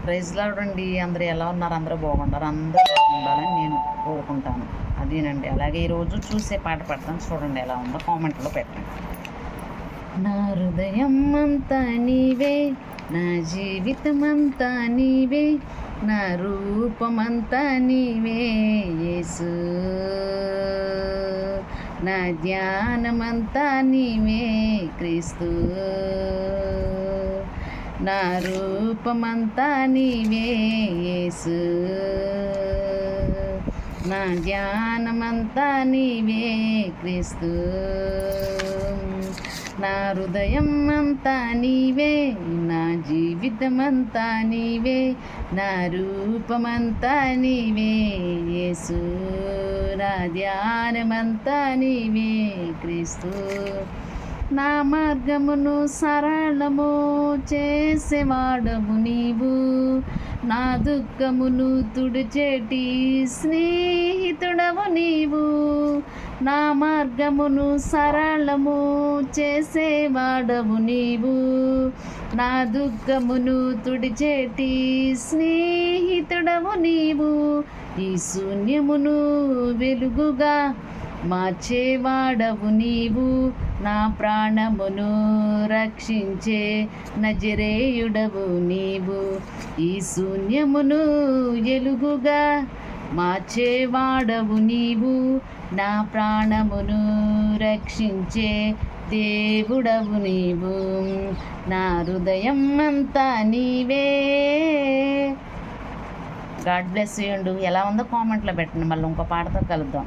Praise lord అండి. అందరూ ఎలా ఉన్నారు? అందరూ బాగుంటారు. అందరూ బాగుండాలని నేను కోరుకుంటాను. అదేనండి. అలాగే ఈరోజు చూసే పాట పెడతాను, చూడండి ఎలా ఉందో కామెంట్లో పెట్టండి. నా హృదయం అంతా నీవే, నా జీవితం అంతా నీవే, నా రూపమంతా నీవే యేసు, నా ధ్యానమంతా నీవే క్రీస్తు, నా రూపమంతా నీవే యేసు, నా ధ్యానమంతా నీవే క్రీస్తు, నా హృదయం అంతా నీవే, నా జీవితమంతా నీవే, నా రూపమంతా నీవే యేసు, నా ధ్యానమంతా నీవే క్రీస్తు, నా మార్గమును సరళము చేసేవాడవు నీవు, నా దుఃఖమును తుడిచేటి స్నేహితుడవు నీవు, నా మార్గమును సరళము చేసేవాడవు నీవు, నా దుఃఖమును తుడిచేటి స్నేహితుడవు నీవు, ఈ శూన్యమును వెలుగుగా మార్చేవాడవు నీవు, నా ప్రాణమును రక్షించే నజరేయుడవు నీవు, ఈ శూన్యమును ఎలుగుగా మార్చేవాడవు నీవు, నా ప్రాణమును రక్షించే దేవుడవు నీవు, నా హృదయం అంతా నీవే. God bless you. ఎలా ఉందో కామెంట్లో పెట్టండి. మళ్ళీ ఇంకో పాటతో కలుద్దాం.